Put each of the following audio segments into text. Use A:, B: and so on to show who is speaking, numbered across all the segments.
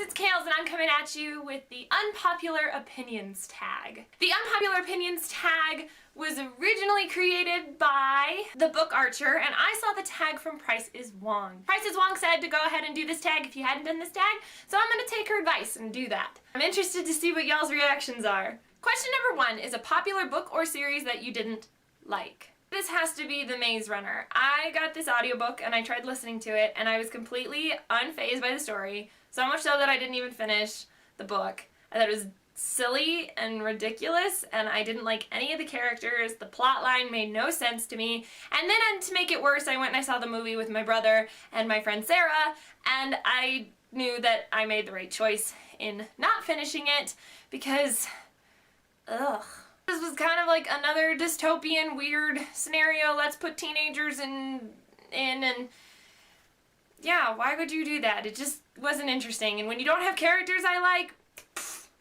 A: it's Kales and I'm coming at you with the Unpopular Opinions tag. The Unpopular Opinions tag was originally created by The Book Archer, and I saw the tag from Price is Wong. Price is Wong said to go ahead and do this tag if you hadn't done this tag, so I'm gonna take her advice and do that. I'm interested to see what y'all's reactions are. Question number 1 is a popular book or series that you didn't like. This has to be The Maze Runner. I got this audiobook and I tried listening to it and I was completely unfazed by the story, so much so that I didn't even finish the book. I thought it was silly and ridiculous and I didn't like any of the characters. The plot line made no sense to me. And then to make it worse, I went and I saw the movie with my brother and my friend Sarah, and I knew that I made the right choice in not finishing it because, ugh. This was kind of like another dystopian weird scenario. Let's put teenagers in and yeah, why would you do that? It just wasn't interesting. And when you don't have characters I like,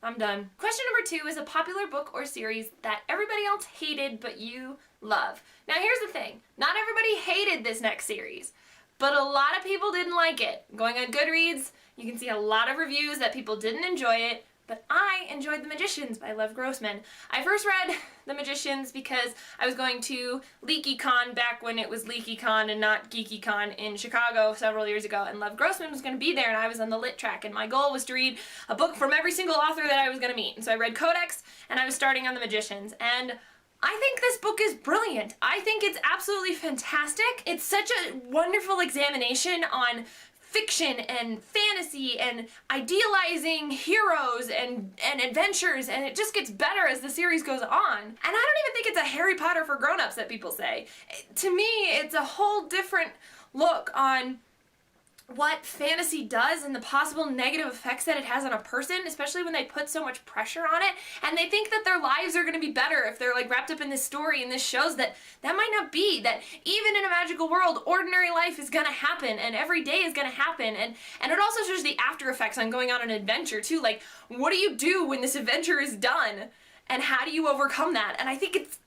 A: I'm done. Question number 2 is a popular book or series that everybody else hated but you love. Now here's the thing. Not everybody hated this next series, but a lot of people didn't like it. Going on Goodreads, you can see a lot of reviews that people didn't enjoy it. But I enjoyed The Magicians by Lev Grossman. I first read The Magicians because I was going to LeakyCon back when it was LeakyCon and not GeekyCon in Chicago several years ago, and Lev Grossman was going to be there and I was on the lit track, and my goal was to read a book from every single author that I was going to meet. And so I read Codex and I was starting on The Magicians, and I think this book is brilliant. I think it's absolutely fantastic. It's such a wonderful examination on fiction and fantasy and idealizing heroes and adventures, and it just gets better as the series goes on. And I don't even think it's a Harry Potter for grown-ups that people say. To me, it's a whole different look on what fantasy does and the possible negative effects that it has on a person, especially when they put so much pressure on it and they think that their lives are going to be better if they're like wrapped up in this story, and this shows that that might not be, that even in a magical world, ordinary life is going to happen and every day is going to happen, and it also shows the after effects on going on an adventure too. Like, what do you do when this adventure is done and how do you overcome that? And I think it's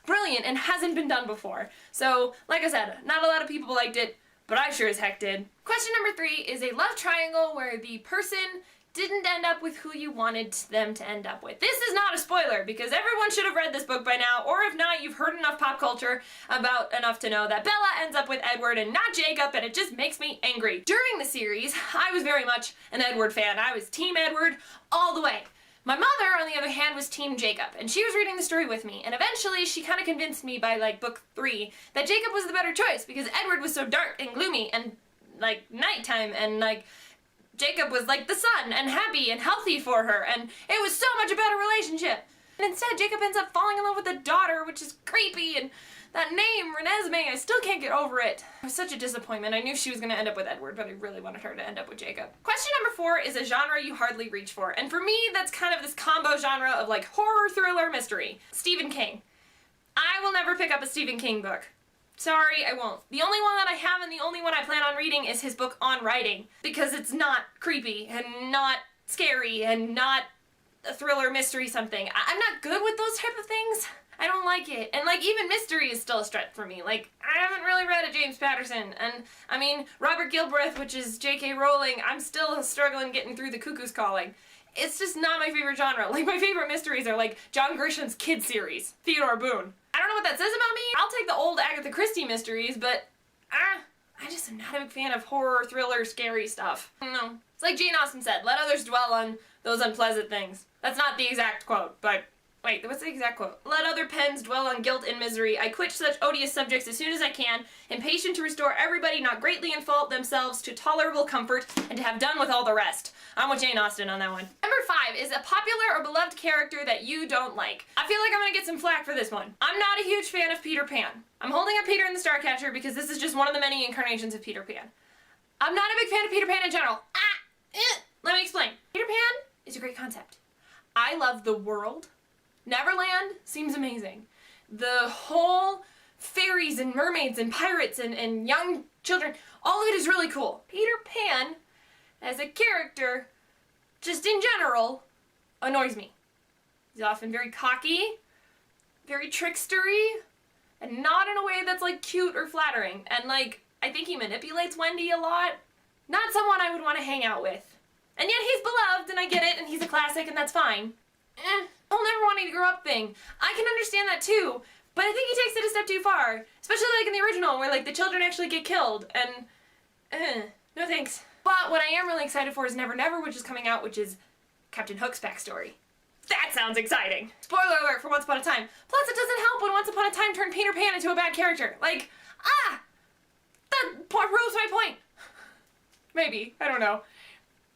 A: brilliant and hasn't been done before. So like I said, not a lot of people liked it, but I sure as heck did. Question number 3 is a love triangle where the person didn't end up with who you wanted them to end up with. This is not a spoiler because everyone should have read this book by now, or if not, you've heard enough pop culture about enough to know that Bella ends up with Edward and not Jacob, and it just makes me angry. During the series, I was very much an Edward fan. I was Team Edward all the way. My mother, on the other hand, was Team Jacob, and she was reading the story with me, and eventually she kind of convinced me by, like, book 3 that Jacob was the better choice because Edward was so dark and gloomy and, like, nighttime, and, like, Jacob was, like, the sun and happy and healthy for her, and it was so much a better relationship. And instead, Jacob ends up falling in love with the daughter, which is creepy, and that name, Renesmee, I still can't get over it. It was such a disappointment. I knew she was going to end up with Edward, but I really wanted her to end up with Jacob. Question number 4 is a genre you hardly reach for, and for me, that's kind of this combo genre of like horror, thriller, mystery. Stephen King. I will never pick up a Stephen King book. Sorry, I won't. The only one that I have and the only one I plan on reading is his book On Writing, because it's not creepy and not scary and not a thriller, mystery something. I'm not good with those type of things. I don't like it. And like, even mystery is still a stretch for me. Like, I haven't really read a James Patterson, and I mean, Robert Galbraith, which is J.K. Rowling, I'm still struggling getting through The Cuckoo's Calling. It's just not my favorite genre. Like, my favorite mysteries are like John Grisham's Kid series, Theodore Boone. I don't know what that says about me. I'll take the old Agatha Christie mysteries, but I just am not a big fan of horror, thriller, scary stuff. No. It's like Jane Austen said, let others dwell on those unpleasant things. That's not the exact quote, but wait, what's the exact quote? Let other pens dwell on guilt and misery. I quit such odious subjects as soon as I can, impatient to restore everybody not greatly in fault themselves to tolerable comfort, and to have done with all the rest. I'm with Jane Austen on that one. Number 5 is a popular or beloved character that you don't like. I feel like I'm gonna get some flack for this one. I'm not a huge fan of Peter Pan. I'm holding up Peter and the Starcatcher because this is just one of the many incarnations of Peter Pan. I'm not a big fan of Peter Pan in general. Let me explain. Peter Pan is a great concept. I love the world. Neverland seems amazing. The whole fairies and mermaids and pirates and young children, all of it is really cool. Peter Pan, as a character, just in general, annoys me. He's often very cocky, very trickstery, and not in a way that's like cute or flattering. And like, I think he manipulates Wendy a lot. Not someone I would want to hang out with. And yet he's beloved, and I get it, and he's a classic, and that's fine. I'll never want to grow up thing. I can understand that too, but I think he takes it a step too far. Especially like in the original, where like the children actually get killed, and no thanks. But what I am really excited for is Never Never, which is coming out, which is Captain Hook's backstory. That sounds exciting! Spoiler alert for Once Upon a Time. Plus it doesn't help when Once Upon a Time turned Peter Pan into a bad character. Like, that proves my point. Maybe, I don't know.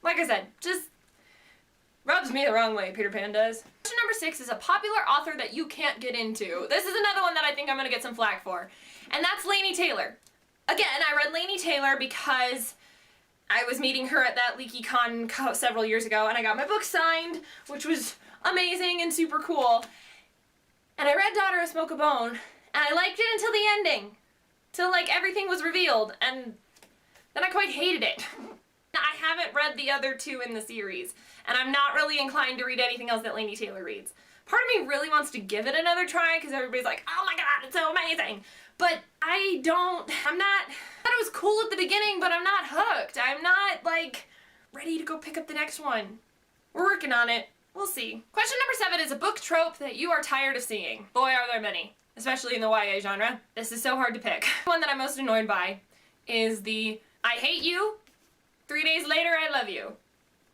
A: Like I said, just rubs me the wrong way, Peter Pan does. Question number 6 is a popular author that you can't get into. This is another one that I think I'm gonna get some flack for. And that's Laini Taylor. Again, I read Laini Taylor because I was meeting her at that LeakyCon several years ago, and I got my book signed, which was amazing and super cool. And I read Daughter of Smoke a Bone, and I liked it until the ending. Till like everything was revealed, and then I quite hated it. I haven't read the other 2 in the series, and I'm not really inclined to read anything else that Laini Taylor reads. Part of me really wants to give it another try because everybody's like, oh my god, it's so amazing. But I thought it was cool at the beginning, but I'm not hooked. I'm not like ready to go pick up the next one. We're working on it. We'll see. Question number 7 is a book trope that you are tired of seeing. Boy, are there many, especially in the YA genre. This is so hard to pick. The one that I'm most annoyed by is the I hate you, 3 days later I love you.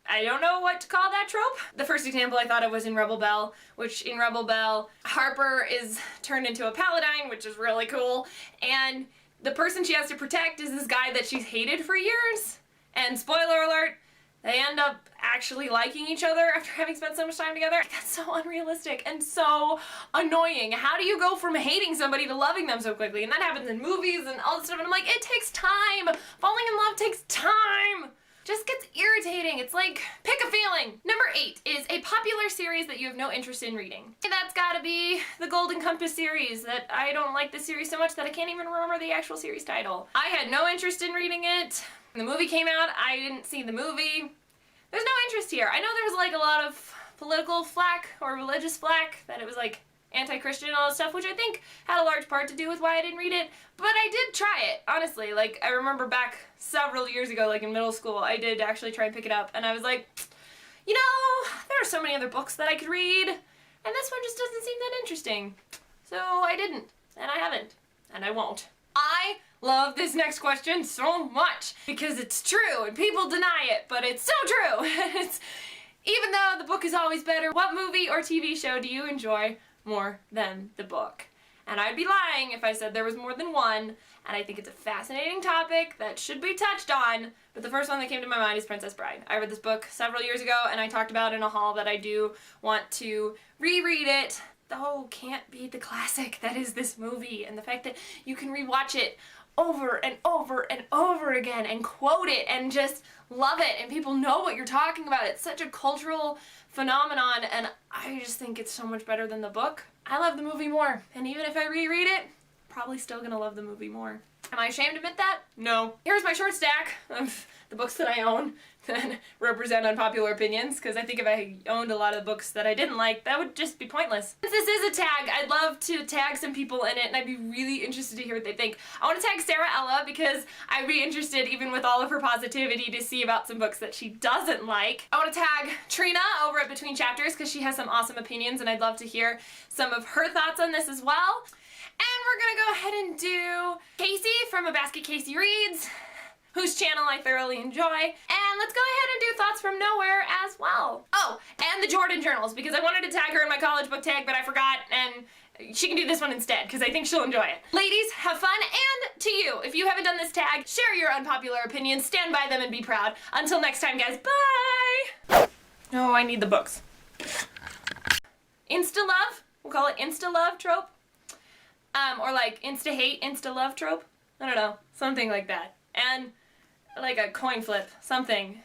A: I don't know what to call that trope. The first example I thought of was in Rebel Belle, which in Rebel Belle, Harper is turned into a paladin, which is really cool, and the person she has to protect is this guy that she's hated for years, and spoiler alert, they end up actually liking each other after having spent so much time together. That's so unrealistic and so annoying. How do you go from hating somebody to loving them so quickly? And that happens in movies and all this stuff, and I'm like, it takes time. Falling in love takes time. Just gets irritating. It's like, pick a feeling. Number 8 is a popular series that you have no interest in reading. That's gotta be the Golden Compass series. That I don't like the series so much that I can't even remember the actual series title. I had no interest in reading it. When the movie came out, I didn't see the movie. There's no interest here. I know there was like a lot of political flack or religious flack, that it was like anti-Christian and all that stuff, which I think had a large part to do with why I didn't read it, but I did try it, honestly. Like, I remember back several years ago, like in middle school, I did actually try and pick it up, and I was like, you know, there are so many other books that I could read, and this one just doesn't seem that interesting. So I didn't, and I haven't, and I won't. I love this next question so much, because it's true, and people deny it, but it's so true. Even though the book is always better, what movie or TV show do you enjoy more than the book? And I'd be lying if I said there was more than one, and I think it's a fascinating topic that should be touched on, but the first one that came to my mind is Princess Bride. I read this book several years ago, and I talked about in a haul that I do want to reread it. Though can't beat the classic that is this movie, and the fact that you can rewatch it over and over and over again and quote it and just love it, and people know what you're talking about. It's such a cultural phenomenon, and I just think it's so much better than the book. I love the movie more, and even if I reread it, probably still gonna love the movie more. Am I ashamed to admit that? No. Here's my short stack of the books that I own that represent unpopular opinions, because I think if I owned a lot of books that I didn't like, that would just be pointless. Since this is a tag, I'd love to tag some people in it, and I'd be really interested to hear what they think. I want to tag Sarah Ella, because I'd be interested, even with all of her positivity, to see about some books that she doesn't like. I want to tag Trina over at Between Chapters, because she has some awesome opinions, and I'd love to hear some of her thoughts on this as well. And we're gonna go ahead and do Casey from A Basket Casey Reads, whose channel I thoroughly enjoy. And let's go ahead and do Thoughts from Nowhere as well. Oh, and the Jordan Journals, because I wanted to tag her in my college book tag, but I forgot, and she can do this one instead, because I think she'll enjoy it. Ladies, have fun, and to you, if you haven't done this tag, share your unpopular opinions, stand by them, and be proud. Until next time, guys, bye! Oh, I need the books. Insta-love? We'll call it Insta-love trope. Or like Insta-hate, Insta-love trope. I don't know, something like that. And like a coin flip, something.